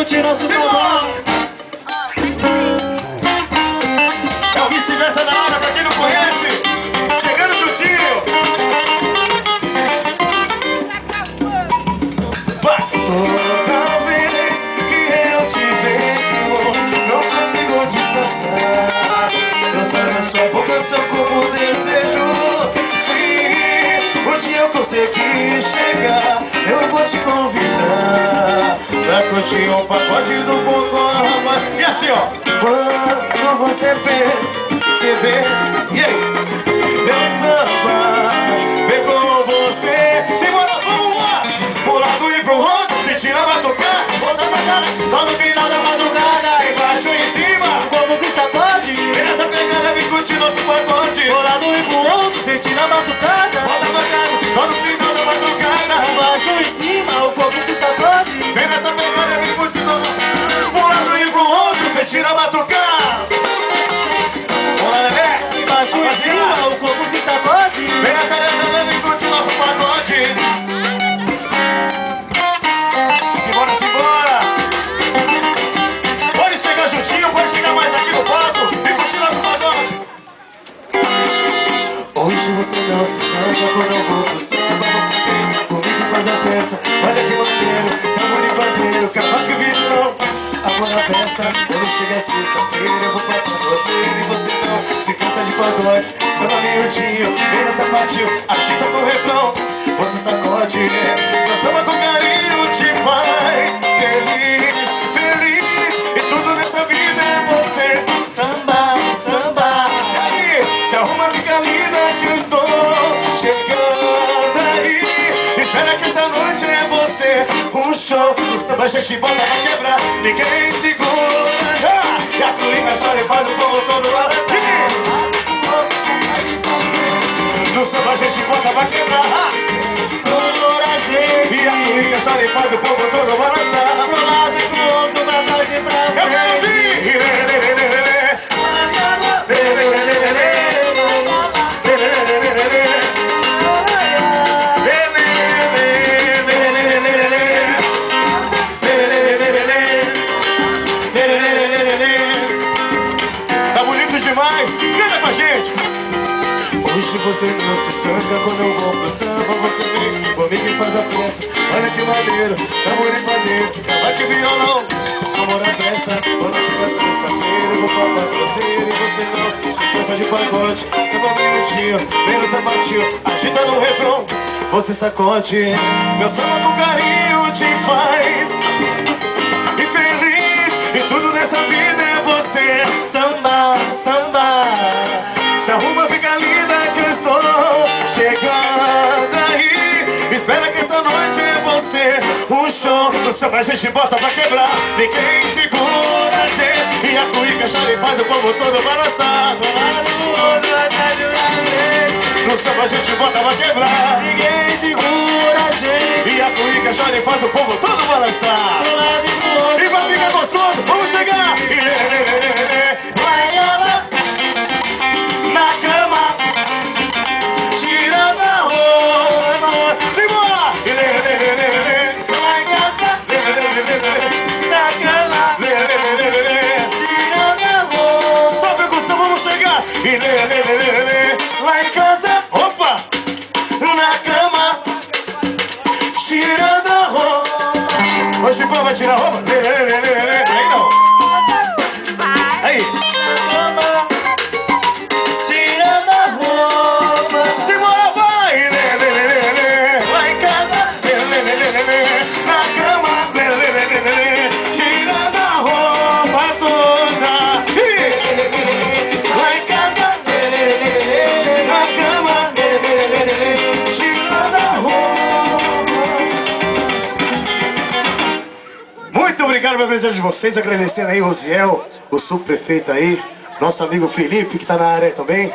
curtir nosso forró. É o vice-versa na hora, pra quem não conhece. Chegando juntinho. Vai! Toda vez que eu te vejo, não consigo disfarçar. Dançar na sua boca, seu corpo desejo. Se um dia eu conseguir chegar, eu vou te convidar pra curtir um pacote do Bocó. E assim, ó. Quando você vê, e aí? Meu samba, vem com você. Simbora, vamos lá! Pro lado e pro outro, se tira pra tocar. Volta pra cá, só no final da madrugada. Embaixo e em cima, Como se sacode, vem nessa pegada, vem curtir nosso pacote. pro lado e pro outro, sentindo a batucada. Volta pra cá, só no final da madrugada. Embaixo e em cima, o corpo se sacode. Vem nessa pegada, vem curtir nosso. Pro lado e pro outro, você tira a batucar. Bora, Lelé! Embaixo e em cima, o corpo se sacode. Vem nessa pegada, vem curtir nosso pacote. Simbora, simbora! Pode chegar juntinho, pode chegar mais aqui no palco e curtir nosso pacote. Hoje você não se samba quando eu vou pro samba. Você vem comigo faz a peça. Olha que maneiro, tamo de bandeiro, cavaco e violão. Agora peça, quando chega sexta-feira eu vou pra pagodeiro. E você não se cansa de pagode. Samba miudinho, vem nessa patinho, agita no refrão. Você sacode, meu samba com carinho te faz feliz, feliz. E tudo nessa vida é você. Samba, samba. E aí, se arruma, fica linda que eu estou chegando aí. Espera que essa noite é você. Um show, o samba a gente bota pra quebrar. Ninguém segura já. E a cuíca chora e faz o povo todo lá daqui. No samba a gente bota pra quebrar. E a cuíca chora e faz o povo todo balançar. Pro lado e pro outro, pra trás e pra Eu quero frente. ouvir. Tá bonito demais, canta com a gente. Hoje você não se sanga quando eu vou pro samba. Você vem comigo e faz a festa. Olha que maneiro, tá bonito maneiro. Vai que violão, amor à pressa. Quando chega sexta-feira eu vou pra pagodeiro. E você não se cansa de pagode. Samba minutinho, vem no sapatinho, agita no refrão. Você sacode, meu samba com carinho te faz e feliz. E tudo nessa vida é você. Samba, samba. Se arruma, fica linda que eu estou chegando aí. Espera que essa noite é você. Um show no samba a gente bota pra quebrar. Ninguém segura a gente. E a cuíca chora e faz o povo todo balançar. No samba a gente bota pra quebrar. Ninguém segura a gente. E a cuíca chora e faz o povo todo balançar. Pro lado e pro outro. E vai ficar gostoso, vamos chegar. Vai ela Na cama, tirando a roupa. Simbora! lá em casa, na cama, tirando a roupa. Só percussão, vamos chegar. Lá em casa, opa! Na cama, tirando a roupa. Hoje vai tirar a roupa? Aí não. Aí. Tirando a roupa. Simbora, vai! Lá em casa, na cama, tirando a roupa toda. Lá em casa, na cama, tirando a roupa. Muito obrigado pela presença de vocês, agradecendo aí o Rosiel, o subprefeito aí, nosso amigo Felipe, que tá na área também.